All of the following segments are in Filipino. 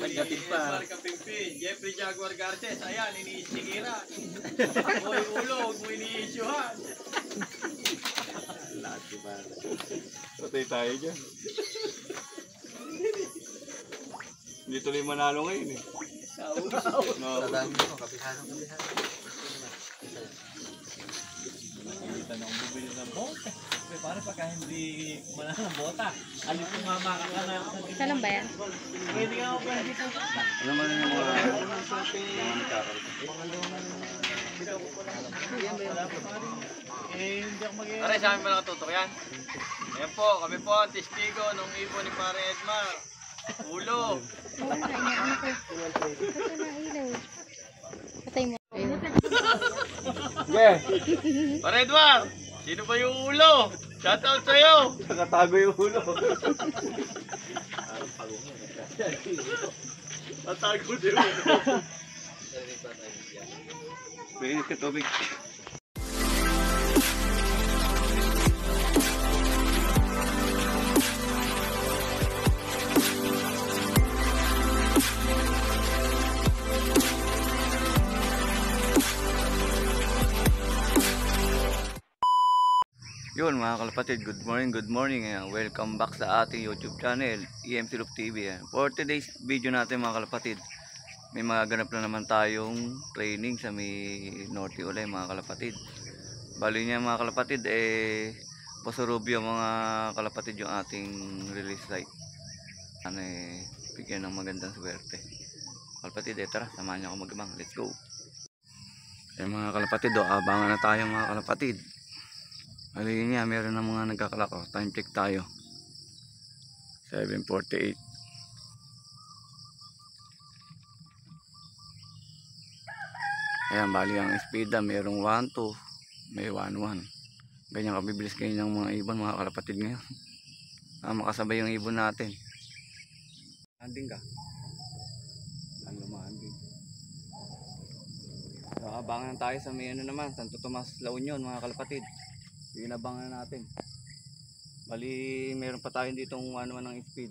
Nagdating pa. Jeffrey Jaguar Garces, ayan, iniistigira. Hoy ulo, huwag mo iniisyuhan. Lati ba? Patay tayo dyan. Hindi tuloy manalo ngayon eh. Dadami ko, kapihan. Nakikita na akong bubili ng bota. Para pagka hindi manalo ng bota, alin kung mamaka ka na. Isa lang ba yan? Pwede ka ako ba dito? Ano man yung mga nagkakaroon? Hindi ako mag-iwan. Aray, sa amin ba nakatutok yan? Ayan po, kami po ang testigo nung ibon ni Pare Edmar. Ulo. Oo nga, inaano ko. Ito na ilaw. Patay mo. Ayun. Yeah! Pare Edmar, sino ba yung ulo? Shoutout sa'yo. Nakatago yung ulo. Matago din mo. Pwede ka tubig. Yun mga kalapatid, good morning. Welcome back sa ating YouTube channel, EMC Loop TV. For today's video natin mga kalapatid, may mga ganap na naman tayong training sa may Norte Ulay mga kalapatid. Bali niya mga kalapatid, pasurubyo mga kalapatid yung ating release light. Ano bigyan ng magandang swerte. Kalapatid, tara, samahan niyo ako magabang. Let's go! Mga kalapatid, abangan na tayo mga kalapatid. Bali niya, meron na mga nagkakalak. Time check tayo. 7:48. Ayan, bali ang speed merong 1-2, may 1-1. Ganyan kabibilis kayo ng mga ibon mga kalapatid ngayon. Makasabay yung ibon natin. Landing ka. Ang lumanding. So, abangan tayo sa may ano naman, Santo Tomas, La Union mga kalapatid. Inabangan natin. Bali meron pa tayo ditong ano man ng speed.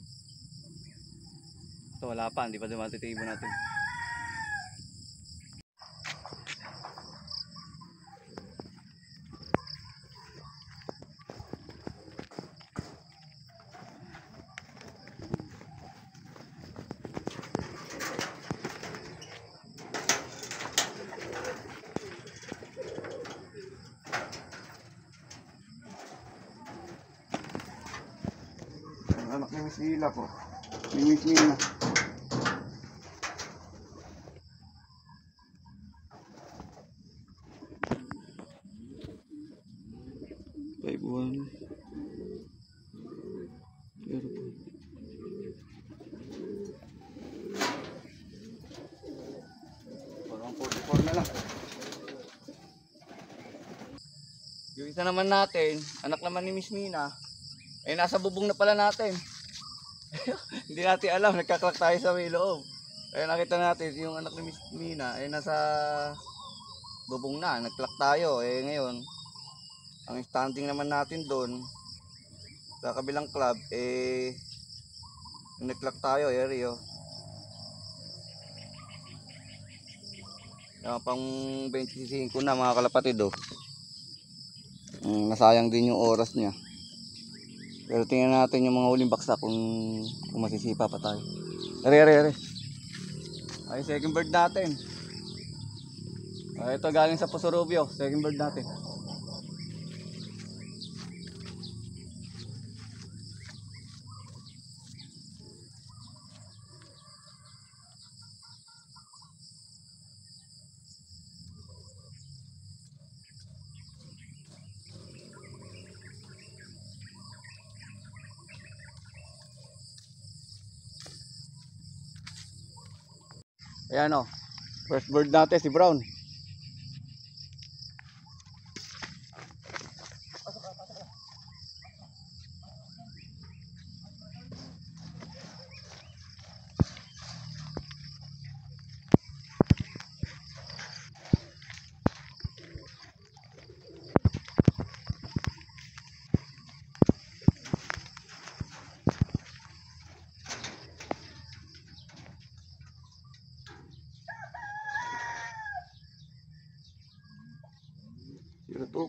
Ito wala pa, hindi pa dumating ibon natin. Anak ni Miss Lila po. Ni Miss Nina. Taiwan. Pero po. Parang 44 na lang. Yung isa naman natin, anak naman ni Miss Nina. Nasa bubong na pala natin. Hindi natin alam, nagkaklak tayo sa may loob. Kaya nakita natin yung anak ni Miss Mina nasa bubong na, nagklak tayo. Ngayon, ang standing naman natin doon sa kabilang club, nagklak tayo, Rio. Pang 25 na mga kalapatid nasayang din yung oras niya. Pero tingnan natin yung mga huling baksa kung masisipa pa tayo. Are. Ay, second bird natin. Ito galing sa Pasurubyo, second bird natin. Ayan first bird natin si Brown.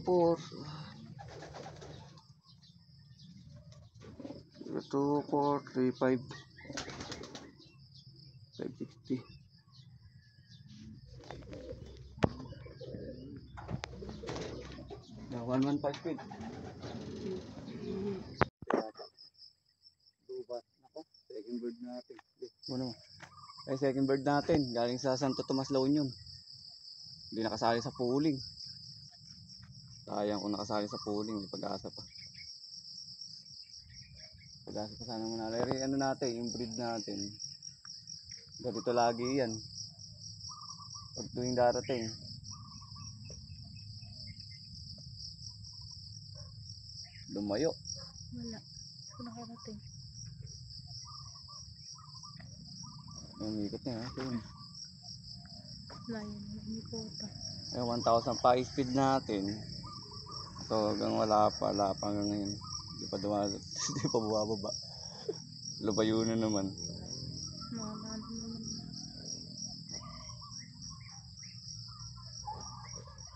4. 024 35 560. Na 115 speed. Dubat. Ako, second bird natin. Ano? Ay, second bird natin. Galing sa Santo Tomas La Union. Hindi nakasali sa pooling. Sayang kung nakasali sa pooling. May pag-asa pa. Pag-asa pa sana muna. Ano natin, yung breed natin. Ganito lagi yan. Pag tuwing darating. Lumayo. Wala. Ito nakarating. Yung ikot niya. Ito yun. Layo na lang yung kota. Yung 1,000 pa speed natin. So hanggang wala pa hanggang ngayon. Hindi pa dumalo. Hindi pa bumababa. Lubayo na naman. Malaan naman.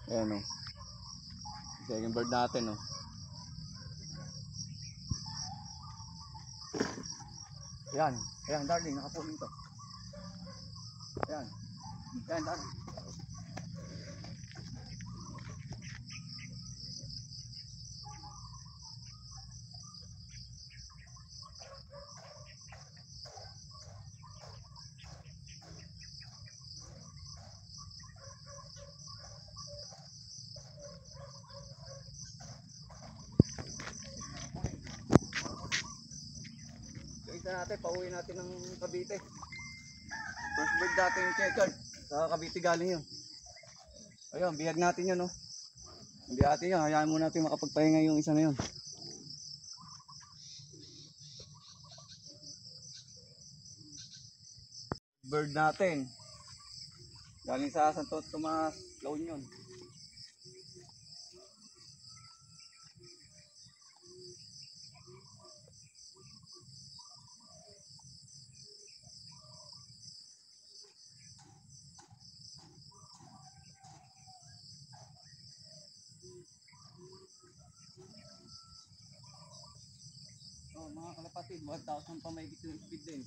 Ayan o. Second bird natin o. Ayan. Ayan darling. Nakapunin to. Ayan. Ayan darling. Natin, pauwi natin ng Cavite. First bird natin yung checkered. Sa Cavite galing yun. Ayun, bihag natin yun, no? Bihag natin yun, hayaan muna natin makapagpahinga yung isa na yun. Bird natin. Galing sa Santo Tomas La Union. Oh, mga kalapatid, 1,000 pa mahigit yung speed din.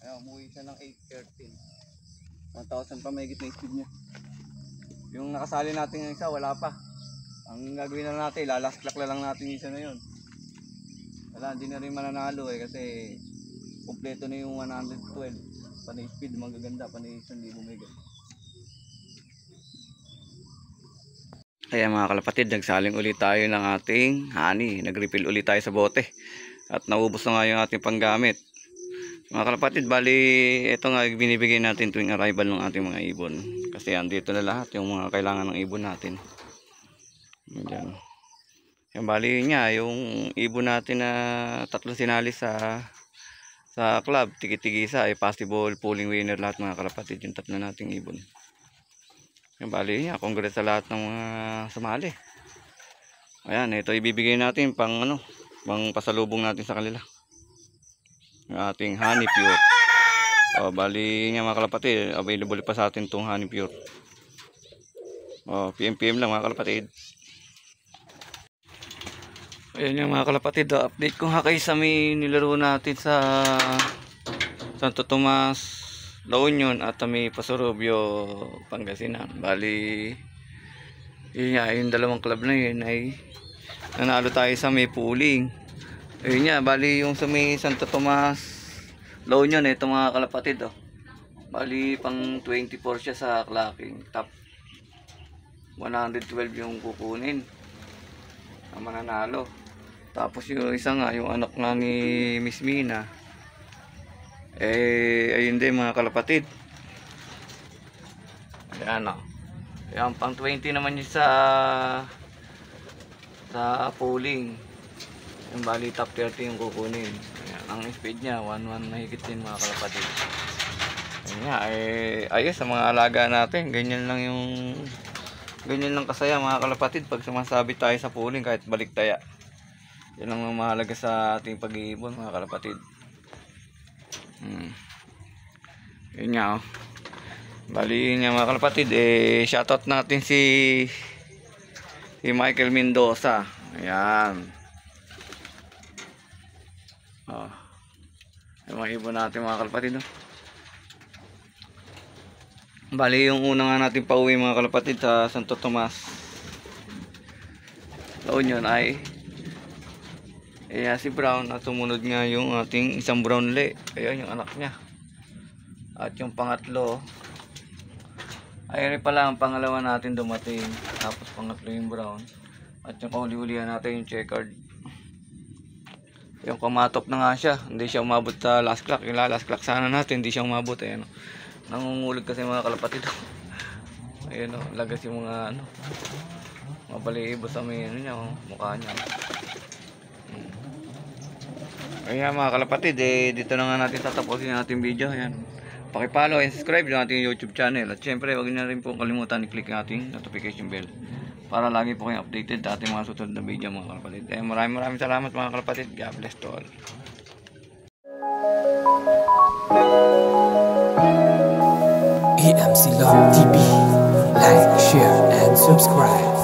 Ayaw, umuwi siya ng 8:13. 1,000 pa mahigit na speed niya. Yung nakasali natin yung isa, wala pa. Ang gagawin na natin, lalasklak na lang natin yung isa na yun. Wala, hindi na rin mananalo kasi kompleto na yung 112. Panay speed, magaganda, panay 1,000 mahigit. Kaya mga kalapatid, nagsaling ulit tayo ng ating honey. Nag-refill ulit tayo sa bote. At naubos na nga yung ating panggamit. Mga kalapatid, bali ito nga binibigay natin tuwing arrival ng ating mga ibon. Kasi andito na lahat yung mga kailangan ng ibon natin. Yan. Yung bali niya, yung ibon natin na tatlong sinali sa club, tigi-tigisa ay possible pooling winner lahat mga kalapatid, yung tatlo nating ibon. Yung bali niya, congrats sa lahat ng mga sumali. Ayan, ito ibibigay natin pang pang pasalubong natin sa kanila. Yung ating honey pure. O, bali niya mga kalapatid, available pa sa atin itong honey pure. O, PM lang mga kalapatid. Ayan yung mga kalapatid, update ko nga kayo sa may nilaro natin sa Santo Tomas La Union at may Pasorobio, Pangasinan. Bali yun nga, yung dalawang club na yun ay nanalo tayo sa may pooling. Ayun nga, bali yung sa may Santo Tomas La Union, ito mga kalapatid bali pang 24 siya sa clocking. Top 112 yung kukunin ang mananalo. Tapos yung isa nga, yung anak nga ni Miss Mina, ayun din mga kalapatid. Ayan ayan, pang 20 naman yung sa pooling. Yung bali top 30 yung kukunin. Ayan, ang speed niya 1-1 mahigit din mga kalapatid. Ayan nga, ayos sa mga alaga natin. Ganyan lang kasaya mga kalapatid pag sumasabit tayo sa pooling kahit baliktaya. Yan ang mahalaga sa ating pag-iibon mga kalapatid. Yun nga bali yun nga mga kalapatid, shoutout natin si Si Michael Mendoza. Ayan. Oh. Yung mga ibon natin mga kalapatid. No? Bali yung una nga natin pauwi mga kalapatid sa Santo Tomas. Taon yun ay si Brown at sumunod nga yung ating isang Brownlee. Ayan yung anak niya. At yung pangatlo, ayun pala ang pangalawa natin dumating. Tapos pangatlo yung Brown. At yung kauli-ulihan natin yung checkered. Yung kumatop na nga siya. Hindi siya umabot sa last clock. Yung last clock sana natin, hindi siya umabot. Ayan, nangungulog kasi mga kalapatid. Ayun o, lagas yung mga mga baliibo sa may niya, mukha niya. Ayan mga kalapatid, dito na nga natin tatapusin yung ating video. Ayan, pakipollow and subscribe yung ating YouTube channel. At syempre, huwag niyo rin po kalimutan i-click ang ating notification bell para lagi po kayong updated sa ating mga susunod na video mga kalapatid. Maraming salamat mga kalapatid. God bless to all. EMC Love TV. Like, share, and subscribe.